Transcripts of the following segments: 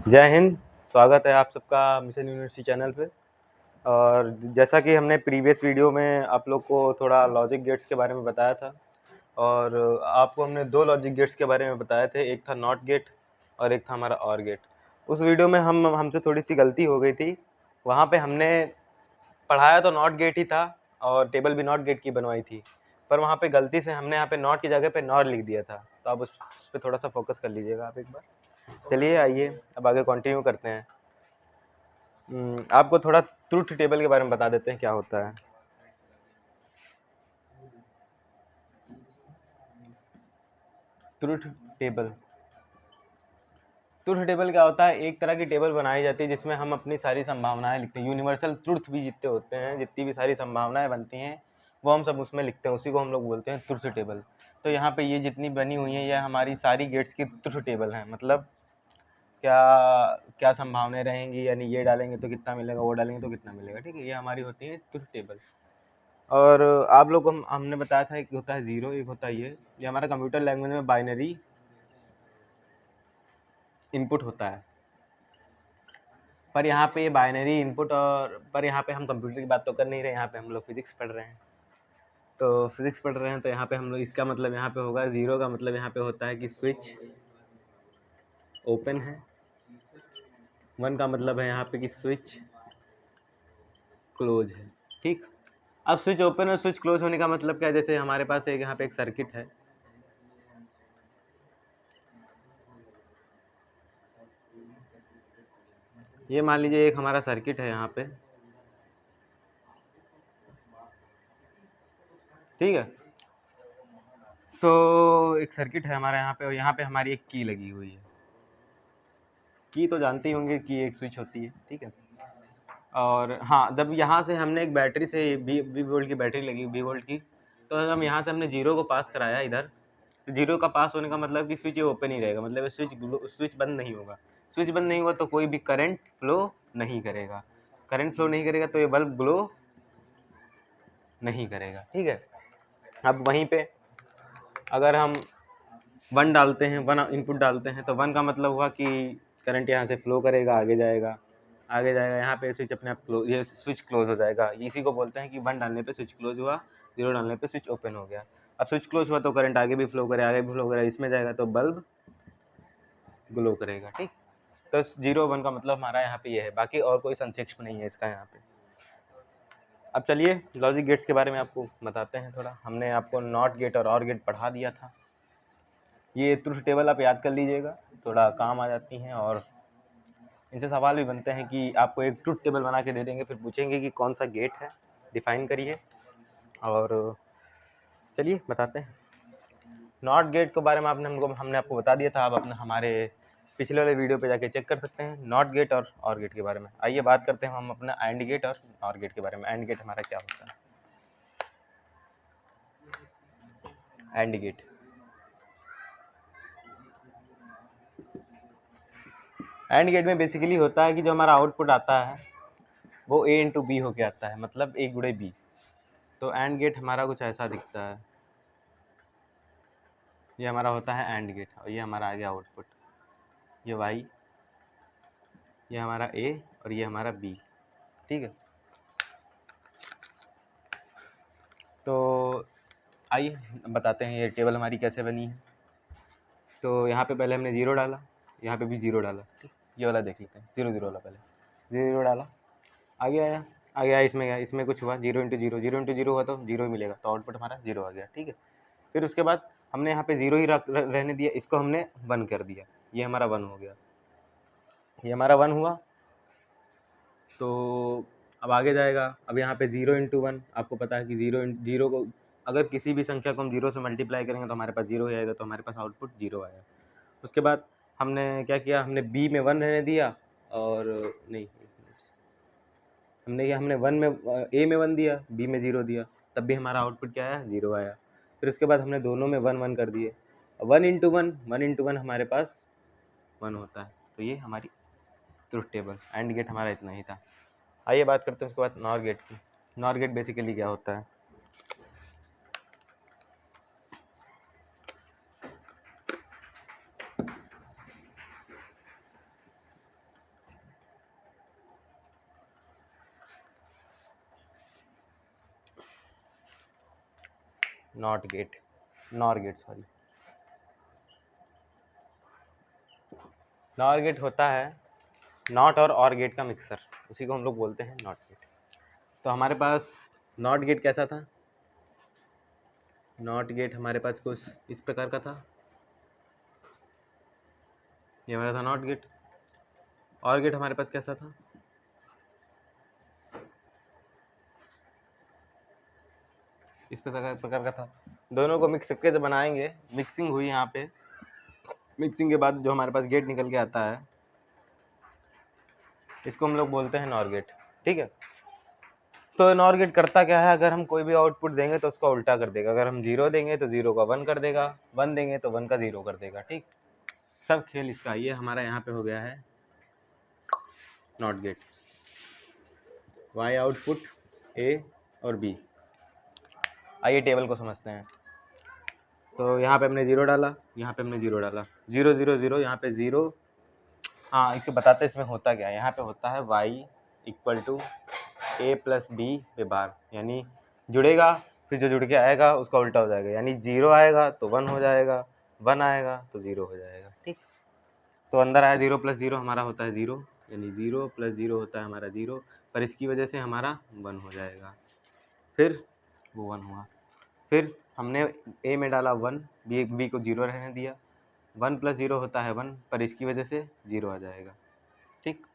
जय हिंद। स्वागत है आप सबका मिशन यूनिवर्सिटी चैनल पे। और जैसा कि हमने प्रीवियस वीडियो में आप लोग को थोड़ा लॉजिक गेट्स के बारे में बताया था, और आपको हमने दो लॉजिक गेट्स के बारे में बताए थे, एक था नॉट गेट और एक था हमारा और गेट। उस वीडियो में हमसे थोड़ी सी गलती हो गई थी। वहाँ पे हमने पढ़ाया तो नॉट गेट ही था और टेबल भी नॉट गेट की बनवाई थी, पर वहाँ पे गलती से हमने यहाँ पे नॉट की जगह पे नॉर लिख दिया था। तो आप उस पर थोड़ा सा फोकस कर लीजिएगा आप एक बार। चलिए आइए अब आगे कंटिन्यू करते हैं। आपको थोड़ा ट्रुथ टेबल के बारे में बता देते हैं क्या होता है। ट्रुथ टेबल ट्रुथ टेबल क्या होता है? एक तरह की टेबल बनाई जाती है जिसमें हम अपनी सारी संभावनाएं लिखते हैं। यूनिवर्सल ट्रुथ भी जितने होते हैं, जितनी भी सारी संभावनाएं बनती हैं, वो हम सब उसमें लिखते हैं। उसी को हम लोग बोलते हैं ट्रुथ टेबल। तो यहाँ पे ये जितनी बनी हुई है, यह हमारी सारी गेट्स की ट्रुथ टेबल है। मतलब क्या क्या संभावनाएं रहेंगी, यानी ये डालेंगे तो कितना मिलेगा, वो डालेंगे तो कितना मिलेगा। ठीक है, ये हमारी होती है ट्रुथ टेबल। और आप लोग को हमने बताया था एक होता है जीरो, एक होता है ये हमारा कंप्यूटर लैंग्वेज में बाइनरी इनपुट होता है। पर यहाँ पे ये बाइनरी इनपुट पर यहाँ पे हम कंप्यूटर की बात तो कर नहीं रहे, यहाँ पे हम लोग फिजिक्स पढ़ रहे हैं। तो फिजिक्स पढ़ रहे हैं तो यहाँ पे हम लोग, इसका मतलब यहाँ पे होगा जीरो का मतलब यहाँ पे होता है कि स्विच ओपन है। वन का मतलब है यहाँ पे कि स्विच क्लोज है। ठीक, अब स्विच ओपन और स्विच क्लोज होने का मतलब क्या है? जैसे हमारे पास एक यहाँ पे एक सर्किट है, ये मान लीजिए एक हमारा सर्किट है यहाँ पे। ठीक है, तो एक सर्किट है हमारा यहाँ पे, और यहाँ पे हमारी एक की लगी हुई है। की तो जानते ही होंगे कि एक स्विच होती है। ठीक है, और हाँ, जब यहाँ से हमने एक बैटरी से बी वोल्ट की बैटरी लगी, बी वोल्ट की, तो हम यहाँ से हमने जीरो को पास कराया इधर। तो जीरो का पास होने का मतलब कि स्विच ये ओपन ही रहेगा, मतलब स्विच बंद नहीं होगा। स्विच बंद नहीं हुआ तो कोई भी करंट फ्लो नहीं करेगा। करंट फ्लो नहीं करेगा तो ये बल्ब ग्लो नहीं करेगा। ठीक है, अब वहीं पे अगर हम वन डालते हैं, वन इनपुट डालते हैं, तो वन का मतलब हुआ कि करंट यहाँ से फ्लो करेगा, आगे जाएगा, आगे जाएगा, यहाँ पे स्विच अपने आप क्लोज, ये स्विच क्लोज हो जाएगा। इसी को बोलते हैं कि वन डालने पे स्विच क्लोज हुआ, जीरो डालने पे स्विच ओपन हो गया। अब स्विच क्लोज हुआ तो करंट आगे भी फ्लो करे, आगे भी फ्लो करे, इसमें जाएगा तो बल्ब ग्लो करेगा। ठीक, तो जीरो वन का मतलब हमारा यहाँ पे ये है, बाकी और कोई संक्षेप नहीं है इसका यहाँ पे। अब चलिए लॉजिक गेट्स के बारे में आपको बताते हैं थोड़ा। हमने आपको नॉट गेट और गेट पढ़ा दिया था। ये ट्रुथ टेबल आप याद कर लीजिएगा, थोड़ा काम आ जाती हैं, और इनसे सवाल भी बनते हैं कि आपको एक ट्रुथ टेबल बना के दे देंगे, फिर पूछेंगे कि कौन सा गेट है, डिफाइन करिए। और चलिए बताते हैं। नॉट गेट के बारे में हमने आपको बता दिया था। आप अपने हमारे पिछले वाले वीडियो पे जाके चेक कर सकते हैं नॉट गेट और गेट के बारे में। आइए बात करते हैं हम अपना एंड गेट और गेट के बारे में। एंड गेट हमारा क्या होता है? एंड गेट में बेसिकली होता है कि जो हमारा आउटपुट आता है वो ए इंटू बी होके आता है, मतलब ए गुणे बी। तो एंड गेट हमारा कुछ ऐसा दिखता है, ये हमारा होता है एंड गेट, और ये हमारा आ गया आउटपुट, ये वाई, ये हमारा ए और ये हमारा बी। ठीक है, तो आइए बताते हैं ये टेबल हमारी कैसे बनी है। तो यहाँ पे पहले हमने जीरो डाला, यहाँ पे भी जीरो डाला। ठीक, ये वाला देख लेते हैं, जीरो जीरो वाला। पहले जीरो डाला, आगे आया, इसमें गया, इसमें कुछ हुआ, जीरो इंटू जीरो हुआ तो जीरो ही मिलेगा, तो आउटपुट हमारा जीरो आ गया। ठीक है, फिर उसके बाद हमने यहाँ पे जीरो ही रहने दिया, इसको हमने वन कर दिया, ये हमारा वन हो गया, ये हमारा वन हुआ। तो अब आगे जाएगा, अब यहाँ पे जीरो इंटू वन, आपको पता है कि जीरो को अगर किसी भी संख्या को हम जीरो से मल्टीप्लाई करेंगे तो हमारे पास जीरो ही आएगा, तो हमारे पास आउटपुट जीरो आएगा। उसके बाद हमने क्या किया, हमने बी में वन रहने दिया, और नहीं, हमने वन में ए में वन दिया, बी में जीरो दिया, तब भी हमारा आउटपुट क्या आया, जीरो आया। फिर उसके बाद हमने दोनों में वन वन कर दिए, वन इंटू वन हमारे पास वन होता है। तो ये हमारी ट्रुथ टेबल, एंड गेट हमारा इतना ही था। आइए बात करते हैं उसके बाद नॉर गेट की। नॉर गेट बेसिकली क्या होता है? NOT gate, NOR gate sorry, NOR gate होता है नॉट और गेट का मिक्सर, उसी को हम लोग बोलते हैं नॉट गेट। तो हमारे पास नॉट गेट कैसा था, नॉट गेट हमारे पास कुछ इस प्रकार का था, ये हमारा था नॉट गेट। और गेट हमारे पास कैसा था, इस प्रकार का था। दोनों को मिक्स करके जब बनाएंगे, मिक्सिंग हुई यहाँ पे, मिक्सिंग के बाद जो हमारे पास गेट निकल के आता है, इसको हम लोग बोलते हैं नॉर गेट। ठीक है, तो नॉर गेट करता क्या है, अगर हम कोई भी आउटपुट देंगे तो उसका उल्टा कर देगा। अगर हम 0 देंगे तो 0 का 1 कर देगा, 1 देंगे तो 1 का 0 कर देगा। ठीक, सब खेल इसका। ये हमारा यहाँ पे हो गया है नॉट गेट। वाई आउटपुट ए और बी। आइए टेबल को समझते हैं। तो यहाँ पे हमने 0 डाला, यहाँ पे हमने 0 डाला, 0 0 0, यहाँ पे 0। हाँ, इसको बताते इसमें होता क्या है। यहाँ पे होता है y equal to A plus B पे बार, यानी जुड़ेगा, फिर जो जुड़ के आएगा उसका उल्टा हो जाएगा, यानी 0 आएगा तो 1 हो जाएगा, 1 आएगा तो 0 हो जाएगा। ठीक, तो अंदर आया 0 प्लस 0 हमारा होता है 0, यानी 0 प्लस 0 होता है हमारा 0, पर इसकी वजह से हमारा 1 हो जाएगा, फिर वो 1 हुआ। फिर हमने ए में डाला 1, बी को 0 रहने दिया, 1 प्लस 0 होता है 1, पर इसकी वजह से 0 आ जाएगा। ठीक,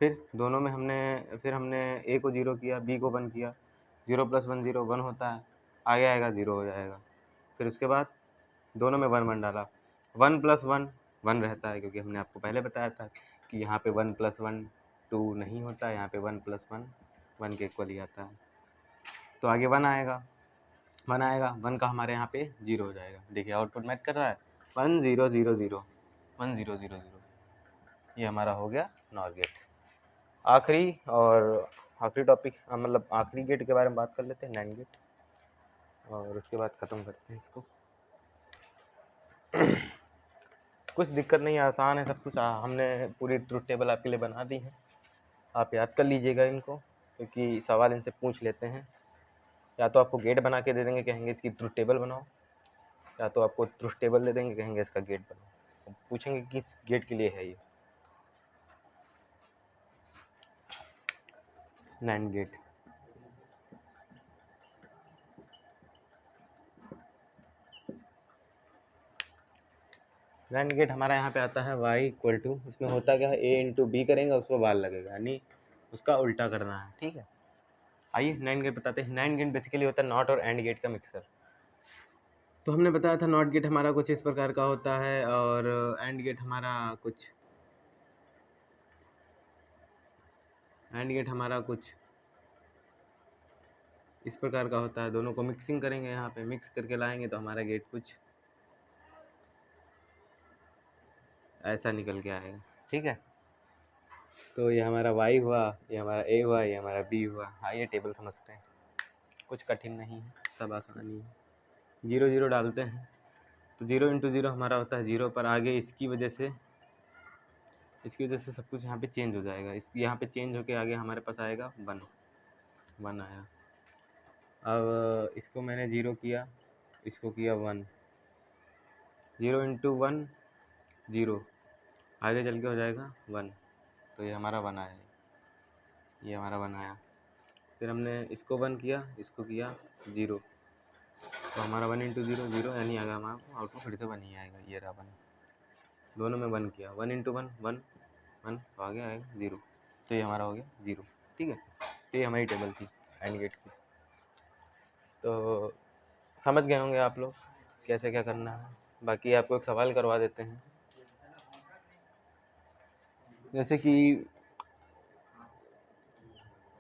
फिर दोनों में हमने ए को 0 किया, बी को 1 किया, 0 प्लस 1 0, 1 होता है, आगे आएगा 0 हो जाएगा। फिर उसके बाद दोनों में 1 1 डाला, 1 प्लस 1 1 रहता है, क्योंकि हमने आपको पहले बताया था कि यहाँ पे 1 प्लस 1 2 नहीं होता है, यहाँ पे 1 प्लस 1 1 के इक्वल ही आता है। तो आगे 1 आएगा, 1 आएगा, 1 का हमारे यहाँ पे 0 हो जाएगा। देखिए आउटपुट मैच कर रहा है, 1 0 0 0 1 0 0 0, ये हमारा हो गया नॉर गेट। आखिरी टॉपिक, मतलब आखिरी गेट के बारे में बात कर लेते हैं, नैंड गेट, और उसके बाद ख़त्म करते हैं इसको। कुछ दिक्कत नहीं है, आसान है सब कुछ। हमने पूरी ट्रुथ टेबल आपके लिए बना दी है, आप याद कर लीजिएगा इनको, क्योंकि सवाल इनसे पूछ लेते हैं। या तो आपको गेट बना के दे देंगे, कहेंगे इसकी ट्रुथ टेबल बनाओ, या तो आपको ट्रुथ टेबल दे देंगे, कहेंगे इसका गेट बनाओ, पूछेंगे किस गेट के लिए है ये। नैंड गेट, नैंड गेट हमारा यहाँ पे आता है y इक्वल टू, उसमें होता क्या है, a इंटू बी करेंगे, उसको बार लगेगा, यानी उसका उल्टा करना है। ठीक है, आइए नैंड गेट बताते हैं। नैंड गेट बेसिकली होता है नॉट और एंड गेट का मिक्सर। तो हमने बताया था नॉट गेट हमारा कुछ इस प्रकार का होता है, और एंड गेट हमारा कुछ इस प्रकार का होता है। दोनों को मिक्सिंग करेंगे, यहाँ पे मिक्स करके लाएंगे तो हमारा गेट कुछ ऐसा निकल के आएगा। ठीक है, तो ये हमारा y हुआ, ये हमारा a हुआ, ये हमारा b हुआ। आइए टेबल समझते हैं, कुछ कठिन नहीं है, सब आसानी है। 0 0 डालते हैं, तो 0 इंटू 0 हमारा होता है 0, पर आगे इसकी वजह से सब कुछ यहाँ पे चेंज हो जाएगा। यहाँ पे चेंज होके आगे हमारे पास आएगा 1 1 आया। अब इसको मैंने 0 किया, इसको किया 1, 0 इंटू 1 0, आगे चल के हो जाएगा 1, तो ये हमारा 1 आया, ये हमारा 1 आया। फिर हमने इसको 1 किया, इसको किया 0, तो हमारा 1 इंटू 0 0, यानी आगे हमारा आउटपुट फिर से 1 ही आएगा, ये रहा 1। दोनों में 1 किया, 1 इंटू 1 1 1, तो आगे आएगा 0, तो ये हमारा हो गया 0। ठीक है, तो ये हमारी टेबल थी एंड गेट की। तो समझ गए होंगे आप लोग कैसे क्या करना है। बाकी आपको एक सवाल करवा देते हैं, जैसे कि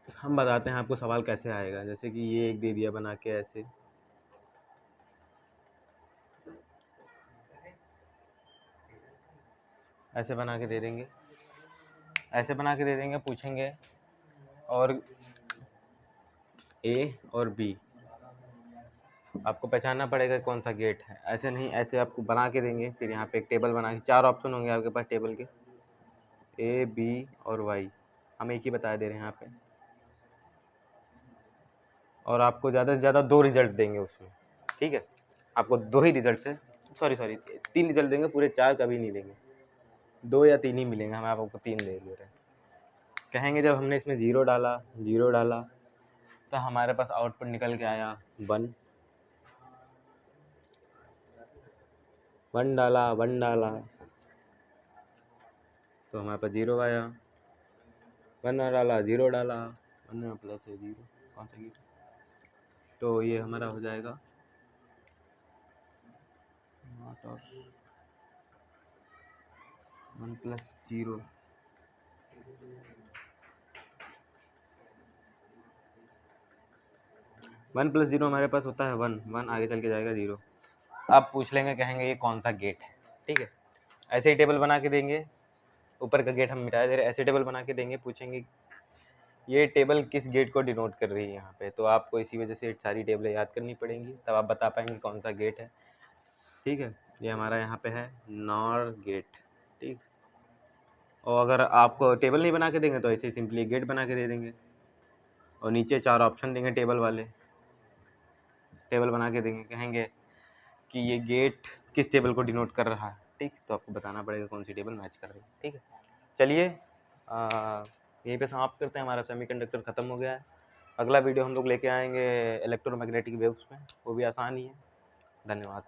हम बताते हैं आपको सवाल कैसे आएगा। जैसे कि ये एक दे दिया बना के, ऐसे बना के दे देंगे, ऐसे बना के दे देंगे, पूछेंगे और ए और बी आपको पहचानना पड़ेगा कौन सा गेट है। ऐसे नहीं, ऐसे आपको बना के देंगे, फिर यहाँ पे एक टेबल बना के, 4 ऑप्शन होंगे आपके पास टेबल के, ए बी और वाई, हम एक ही बता दे रहे हैं यहाँ पे, और आपको ज़्यादा से ज़्यादा 2 रिजल्ट देंगे उसमें। ठीक है, आपको 2 ही रिजल्ट से सॉरी 3 रिजल्ट देंगे, पूरे 4 कभी नहीं देंगे, 2 या 3 ही मिलेंगे, हम आपको 3 दे रहे हैं। कहेंगे जब हमने इसमें 0 डाला तो हमारे पास आउटपुट निकल के आया 1 डाला तो हमारे पास 0 आया, 1 डाला 0 डाला, 1 में प्लस है 0, कौन सा गेट, तो ये हमारा हो जाएगा नॉट और 1 प्लस 0, वन प्लस 0 हमारे पास होता है 1 आगे चल के जाएगा 0। आप पूछ लेंगे, कहेंगे ये कौन सा गेट है, ठीक है, ऐसे ही टेबल बना के देंगे, ऊपर का गेट हम मिटा दे रहे, ऐसे टेबल बना के देंगे, पूछेंगे ये टेबल किस गेट को डिनोट कर रही है यहाँ पे, तो आपको इसी वजह से सारी टेबलें याद करनी पड़ेंगी, तब आप बता पाएंगे कौन सा गेट है, ठीक है। ये हमारा यहाँ पे है नॉर गेट, ठीक। और अगर आपको टेबल नहीं बना के देंगे तो ऐसे ही सिंपली गेट बना के दे देंगे, और नीचे 4 ऑप्शन देंगे टेबल वाले, टेबल बना के देंगे, कहेंगे कि ये गेट किस टेबल को डिनोट कर रहा है, ठीक, तो आपको बताना पड़ेगा कौन सी टेबल मैच कर रही है, ठीक है। चलिए यहीं पे समाप्त करते हैं, हमारा सेमीकंडक्टर ख़त्म हो गया है। अगला वीडियो हम लोग लेके आएंगे इलेक्ट्रोमैग्नेटिक वेव्स में, वो भी आसान ही है। धन्यवाद।